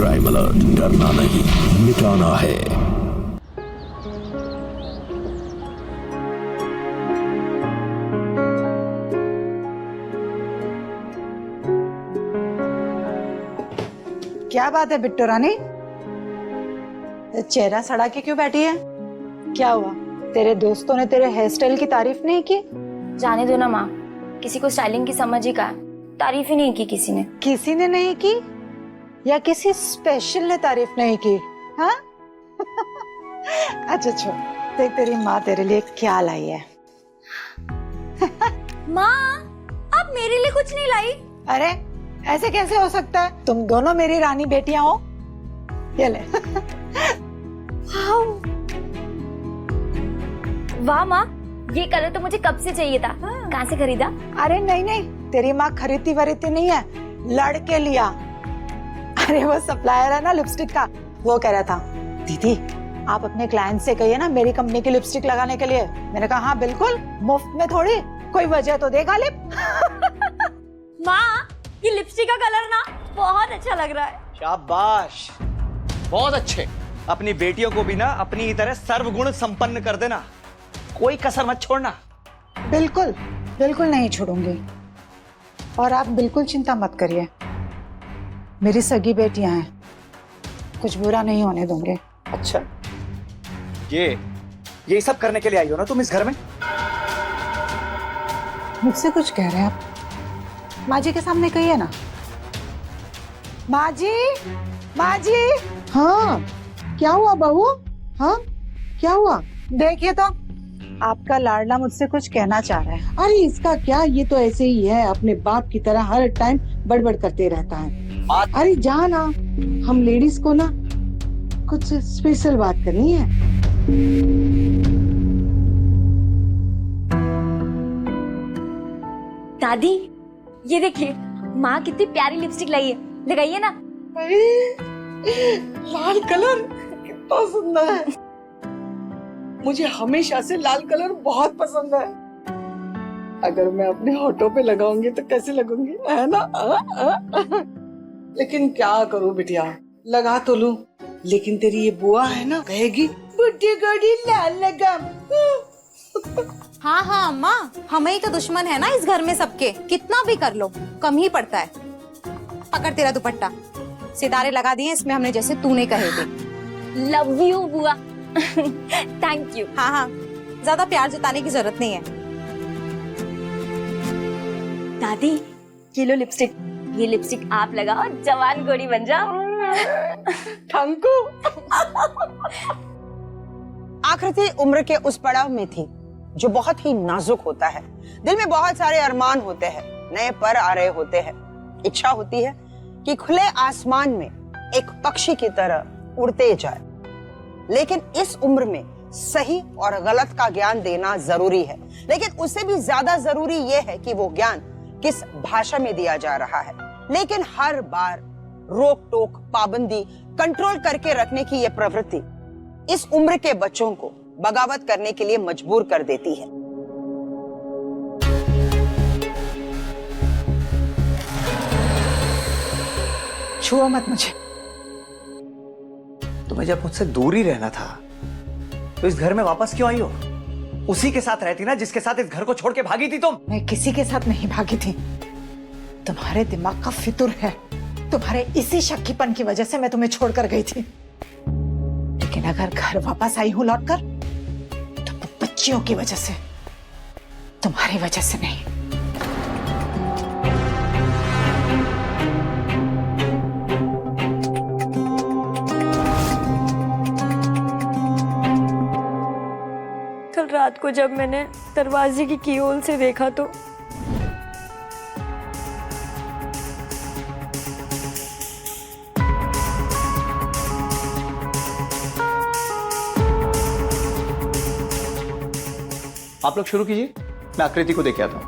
Crime alert, डरना नहीं मिटाना है। क्या बात है बिट्टू रानी, चेहरा सड़ा के क्यों बैठी है? क्या हुआ? तेरे दोस्तों ने तेरे हेयर स्टाइल की तारीफ नहीं की? जाने दो ना माँ, किसी को स्टाइलिंग की समझ ही कहाँ, तारीफ ही नहीं की किसी ने। किसी ने नहीं की या किसी स्पेशल ने तारीफ नहीं की? हाँ? अच्छा छोड़, देख तेरी माँ तेरे लिए क्या लाई है। माँ, आप मेरे लिए कुछ नहीं लाई? अरे ऐसे कैसे हो सकता है? तुम दोनों मेरी रानी बेटियां हो। ये ले। वाह माँ, ये कलर तो मुझे कब से चाहिए था। कहाँ से खरीदा? अरे नहीं नहीं, तेरी माँ खरीदती वरीदती नहीं है, लड़के लिया। अरे वो सप्लायर है ना लिपस्टिक का, वो कह रहा था दीदी आप अपने क्लाइंट से कहिए ना मेरी कंपनी की लिपस्टिक लगाने के लिए। मैंने कहा हाँ बिल्कुल, मुफ्त में थोड़ी, कोई वजह तो देगा लिप। माँ, ये लिपस्टिक का कलर ना बहुत अच्छा लग रहा है। शाबाश, बहुत अच्छे। अपनी बेटियों को भी ना अपनी ही तरह सर्वगुण संपन्न कर देना, कोई कसर मत छोड़ना। बिल्कुल बिल्कुल नहीं छोड़ूंगी, और आप बिल्कुल चिंता मत करिए, मेरी सगी बेटियां हैं, कुछ बुरा नहीं होने दूंगे। अच्छा, ये सब करने के लिए आई हो ना तुम इस घर में? मुझसे कुछ कह रहे हैं आप? माँ जी के सामने कहिए ना। माँ जी, माँ जी। हाँ, क्या हुआ बहू? हाँ, क्या हुआ? देखिए तो, आपका लाडला मुझसे कुछ कहना चाह रहा है। अरे इसका क्या, ये तो ऐसे ही है, अपने बाप की तरह हर टाइम बड़बड़ करते रहता है। अरे जा ना, हम लेडीज को ना कुछ स्पेशल बात करनी है। दादी, ये देखिए माँ कितनी प्यारी लिपस्टिक लाई है, लगाइए ना। लाल कलर कितना सुंदर है, मुझे हमेशा से लाल कलर बहुत पसंद है। अगर मैं अपने होठों पे लगाऊंगी तो कैसे लगूंगी, है ना? लेकिन क्या करूं बिटिया, लगा तो लूं, लेकिन तेरी ये बुआ है ना, कहेगी बुड्ढी गोड़ी लाल लगा। हाँ हाँ अम्मा, हमें ही तो दुश्मन है ना इस घर में सबके, कितना भी कर लो कम ही पड़ता है। पकड़ तेरा दुपट्टा, सितारे लगा दिए इसमें हमने जैसे तूने कहे थे। लव यू बुआ। Thank you. हाँ हाँ, ज्यादा प्यार जताने की जरूरत नहीं है। दादी, ये लो लिपस्टिक, ये लिपस्टिक आप लगाओ, जवान गोरी बन जाओ। ठंकू। आकृति उम्र के उस पड़ाव में थी जो बहुत ही नाजुक होता है। दिल में बहुत सारे अरमान होते हैं, नए पर आ रहे होते हैं। इच्छा होती है कि खुले आसमान में एक पक्षी की तरह उड़ते जाए, लेकिन इस उम्र में सही और गलत का ज्ञान देना जरूरी है। लेकिन उससे भी ज्यादा जरूरी यह है कि वो ज्ञान किस भाषा में दिया जा रहा है। लेकिन हर बार रोक टोक, पाबंदी, कंट्रोल करके रखने की यह प्रवृत्ति इस उम्र के बच्चों को बगावत करने के लिए मजबूर कर देती है। छुओ मत मुझे। तुम्हें जब मुझसे दूर ही रहना था तो इस घर में वापस क्यों आई हो? उसी के साथ रहती ना जिसके साथ इस घर को छोड़ के भागी थी तुम। मैं किसी के साथ नहीं भागी थी, तुम्हारे दिमाग का फितूर है, तुम्हारे इसी शक्कीपन की वजह से मैं तुम्हें छोड़कर गई थी। लेकिन अगर घर वापस आई हूं लौटकर, तो बच्चियों की वजह से, तुम्हारी वजह से नहीं। कल रात को जब मैंने दरवाजे की कीहोल से देखा तो आप लोग शुरू कीजिए, मैं आकृति को देके आता हूँ।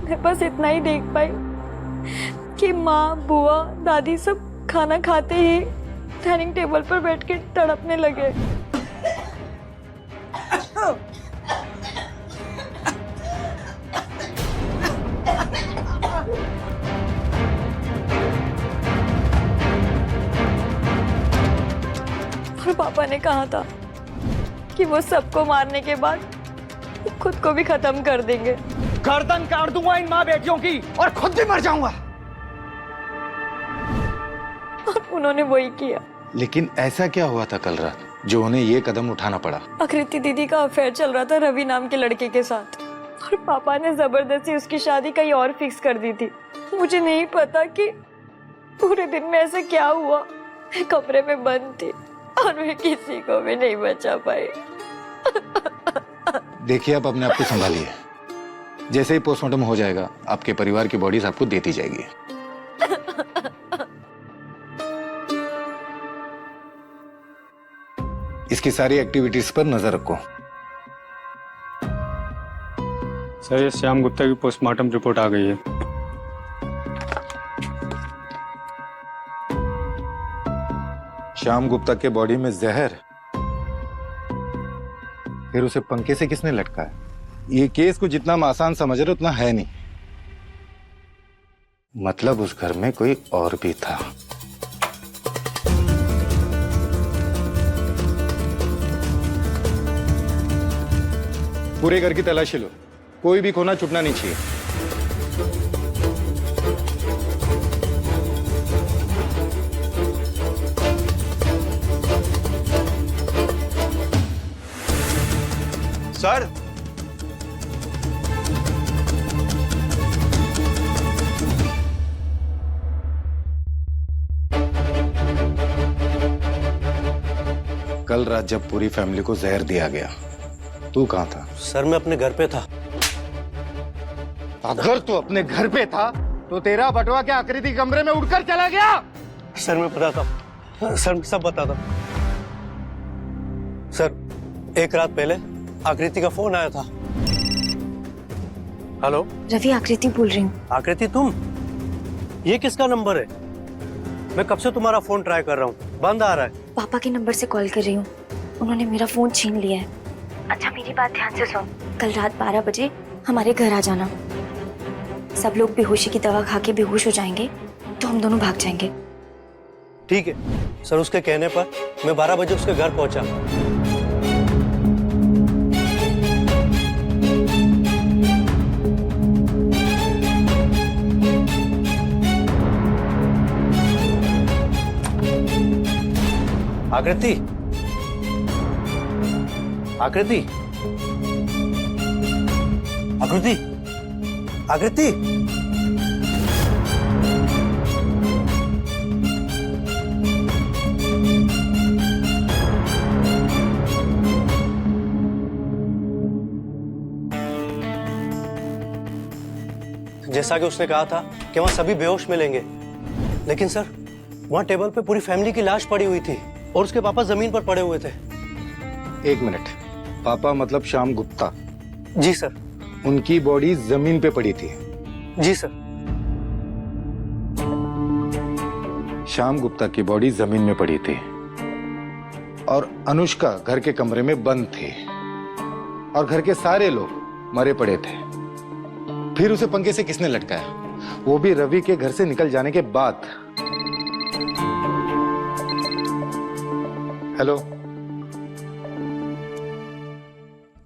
मैं बस इतना ही देख पाई कि माँ, बुआ, दादी सब खाना खाते ही डाइनिंग टेबल पर बैठ के तड़पने लगे। पापा ने कहा था कि वो सबको मारने के बाद खुद को भी खत्म कर देंगे। गर्दन काट दूंगा इन माँ बेटियों की और खुद भी मर जाऊंगा। और उन्होंने वही किया। लेकिन ऐसा क्या हुआ था कल रात जो उन्हें ये कदम उठाना पड़ा? आकृति दीदी का अफेयर चल रहा था रवि नाम के लड़के के साथ, और पापा ने जबरदस्ती उसकी शादी कहीं और फिक्स कर दी थी। मुझे नहीं पता कि पूरे दिन में ऐसा क्या हुआ। मैं कमरे में बंद थी और मैं किसी को भी नहीं बचा पाई। देखिए, आप अपने आप को संभालिए। जैसे ही पोस्टमार्टम हो जाएगा आपके परिवार की बॉडीज आपको देती जाएगी। इसकी सारी एक्टिविटीज पर नजर रखो। सर, ये श्याम गुप्ता की पोस्टमार्टम रिपोर्ट आ गई है। श्याम गुप्ता के बॉडी में जहर, फिर उसे पंखे से किसने लटकाया? ये केस को जितना हम आसान समझ रहे उतना है नहीं। मतलब उस घर में कोई और भी था। पूरे घर की तलाशी लो, कोई भी कोना छूटना नहीं चाहिए। सर, कल रात जब पूरी फैमिली को जहर दिया गया, तू कहां था? सर मैं अपने घर पे था। अगर तू अपने घर पे था तो तेरा बटवा क्या आकृति कमरे में उड़कर चला गया? सर मैं पता था, सर मैं सब बता था। सर, एक रात पहले आकृति का फोन आया था। हेलो रवि, आकृति बोल रही हूँ। आकृति, तुम? ये किसका नंबर है? मैं कब से तुम्हारा फोन ट्राई कर रहा हूँ, बंद आ रहा है। पापा के नंबर से कॉल कर रही हूँ, उन्होंने मेरा फोन छीन लिया है। अच्छा मेरी बात ध्यान से सुन, कल रात 12 बजे हमारे घर आ जाना। सब लोग बेहोशी की दवा खा के बेहोश हो जाएंगे तो हम दोनों भाग जाएंगे। ठीक है सर, उसके कहने पर मैं 12 बजे उसके घर पहुंचा। आकृति, आकृति, आकृति, आकृति, जैसा कि उसने कहा था कि वहां सभी बेहोश मिलेंगे, लेकिन सर वहां टेबल पे पूरी फैमिली की लाश पड़ी हुई थी और उसके पापा जमीन पर पड़े हुए थे। एक मिनट, पापा मतलब श्याम गुप्ता? जी सर। उनकी बॉडी जमीन पे पड़ी थी? जी सर। श्याम गुप्ता की बॉडी जमीन में पड़ी थी और अनुष्का घर के कमरे में बंद थी और घर के सारे लोग मरे पड़े थे। फिर उसे पंखे से किसने लटकाया, वो भी रवि के घर से निकल जाने के बाद? हेलो,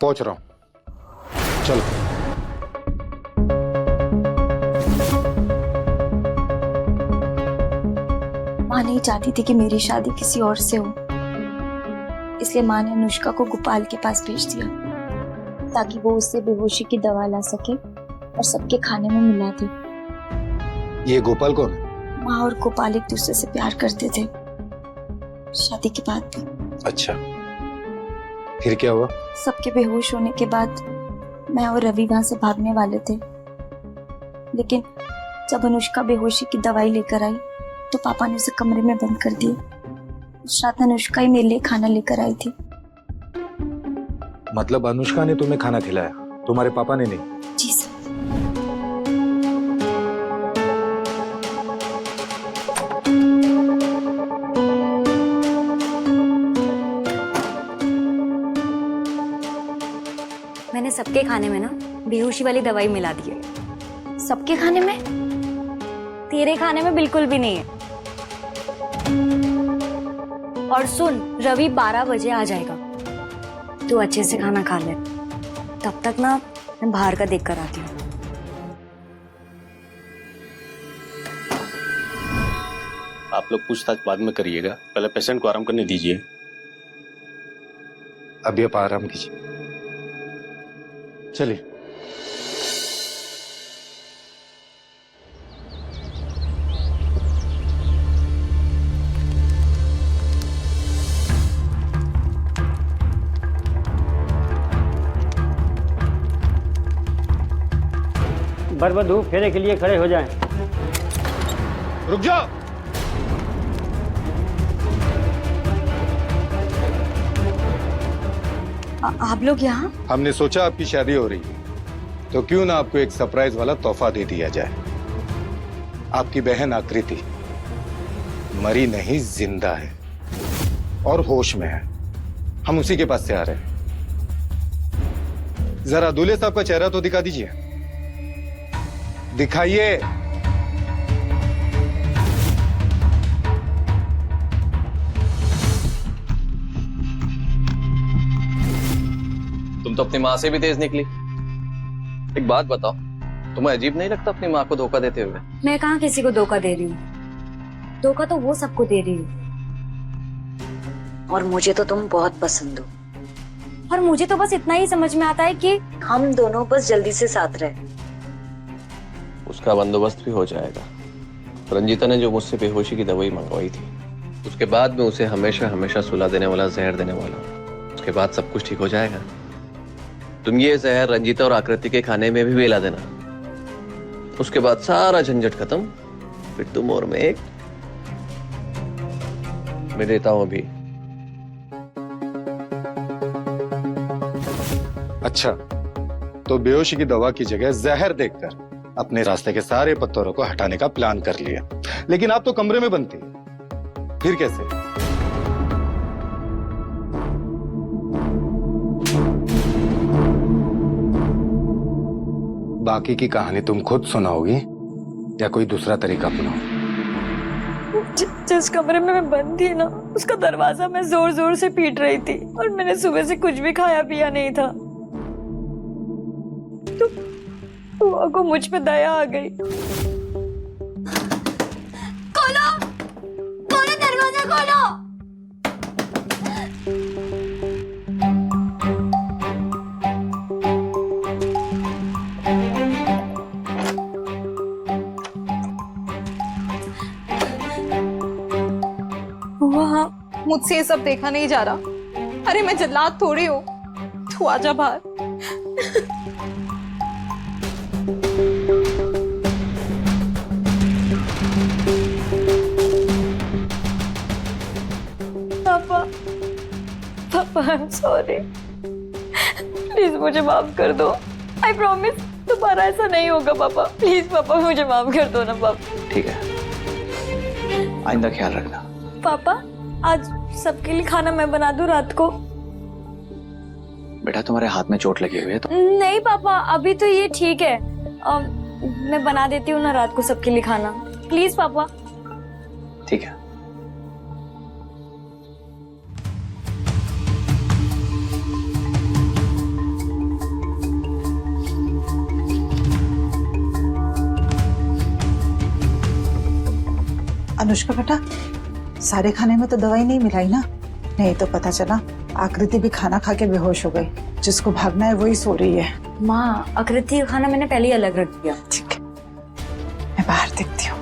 पहुंच रहा हूं, चलो। माँ नहीं चाहती थी कि मेरी शादी किसी और से हो, इसलिए माँ ने अनुष्का को गोपाल के पास भेज दिया ताकि वो उससे बेहोशी की दवा ला सके और सबके खाने में मिला दे। ये गोपाल कौन है? माँ और गोपाल एक दूसरे से प्यार करते थे, शादी के बाद भी। अच्छा, फिर क्या हुआ? सबके बेहोश होने के बाद मैं और रवि वहां से भागने वाले थे, लेकिन जब अनुष्का बेहोशी की दवाई लेकर आई तो पापा ने उसे कमरे में बंद कर दिया। उस रात अनुष्का ही मेरे लिए खाना लेकर आई थी। मतलब अनुष्का ने तुम्हें खाना खिलाया, तुम्हारे पापा ने नहीं? जी सर। मैंने सबके खाने में ना बेहोशी वाली दवाई मिला दी है। सबके खाने में? तेरे खाने में बिल्कुल भी नहीं है। और सुन, रवि 12 बजे आ जाएगा, तू अच्छे से खाना खा ले। तब तक ना मैं बाहर का देख कर आती हूँ। आप लोग पूछताछ बाद में करिएगा, पहले पेशेंट को आराम करने दीजिए। अभी आप आराम कीजिए, चलिए। बरबधू फेरे के लिए खड़े हो जाएं। रुक जाओ। आप लोग यहाँ? हमने सोचा आपकी शादी हो रही है, तो क्यों ना आपको एक सरप्राइज वाला तोहफा दे दिया जाए। आपकी बहन आकृति मरी नहीं, जिंदा है और होश में है। हम उसी के पास से आ रहे हैं। जरा दूल्हे साहब का चेहरा तो दिखा दीजिए, दिखाइए। तुम तो अपनी माँ से भी तेज निकली। एक बात बताओ, तुम्हें अजीब नहीं लगता अपनी माँ को धोखा देते हुए? मैं कहाँ किसी को धोखा दे रही हूँ, धोखा तो वो सबको दे रही हूँ। और मुझे तो तुम बहुत पसंद हो, और मुझे तो बस इतना ही समझ में आता है कि हम दोनों बस जल्दी से साथ रहे। उसका बंदोबस्त भी हो जाएगा। रंजीता ने जो मुझसे बेहोशी की दवाई मंगवाई थी, उसके बाद मैं उसे हमेशा हमेशा सुला देने वाला जहर देने वाला हूँ। उसके बाद सब कुछ ठीक हो जाएगा। तुम ये जहर रंजीता और आकृति के खाने में भी मिला देना। उसके बाद सारा झंझट खत्म। फिर तुम और मैं एक। मैं देता हूं अभी। अच्छा, तो बेहोशी की दवा की जगह जहर देकर अपने रास्ते के सारे पत्थरों को हटाने का प्लान कर लिया। लेकिन आप तो कमरे में बंद थी, फिर कैसे? बाकी की कहानी तुम खुद सुनाओगी या कोई दूसरा तरीका अपनाओ? जिस कमरे में मैं बंद थी ना, उसका दरवाजा मैं जोर जोर से पीट रही थी, और मैंने सुबह से कुछ भी खाया पिया नहीं था। तो बुआ को मुझ पे दया आ गई। खोलो, खोलो दरवाजा खोलो। मुझसे ये सब देखा नहीं जा रहा। अरे मैं जल्लाद थोड़ी हूँ, तू आजा बाहर। पापा, पापा आई एम सॉरी, प्लीज मुझे माफ कर दो। आई प्रॉमिस दोबारा ऐसा नहीं होगा पापा। प्लीज पापा मुझे माफ कर दो ना पापा। ठीक है, आइंदा ख्याल रखना। पापा आज सबके लिए खाना मैं बना दूं रात को? बेटा तुम्हारे हाथ में चोट लगी हुई है तो? नहीं पापा, अभी तो ये ठीक है। मैं बना देती हूँ ना रात को सबके लिए खाना, प्लीज पापा। ठीक है। अनुष्का बेटा, सारे खाने में तो दवाई नहीं मिलाई ना? नहीं तो पता चला आकृति भी खाना खा के बेहोश हो गई। जिसको भागना है वही सो रही है। माँ, आकृति का खाना मैंने पहले ही अलग रख दिया। ठीक है, मैं बाहर देखती हूँ।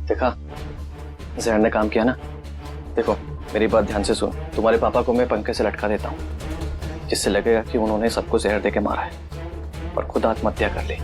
देखा, जहर ने काम किया ना। देखो मेरी बात ध्यान से सुन, तुम्हारे पापा को मैं पंखे से लटका देता हूँ। जिससे लगेगा कि उन्होंने सबको जहर देके मारा है और खुद आत्महत्या कर ली।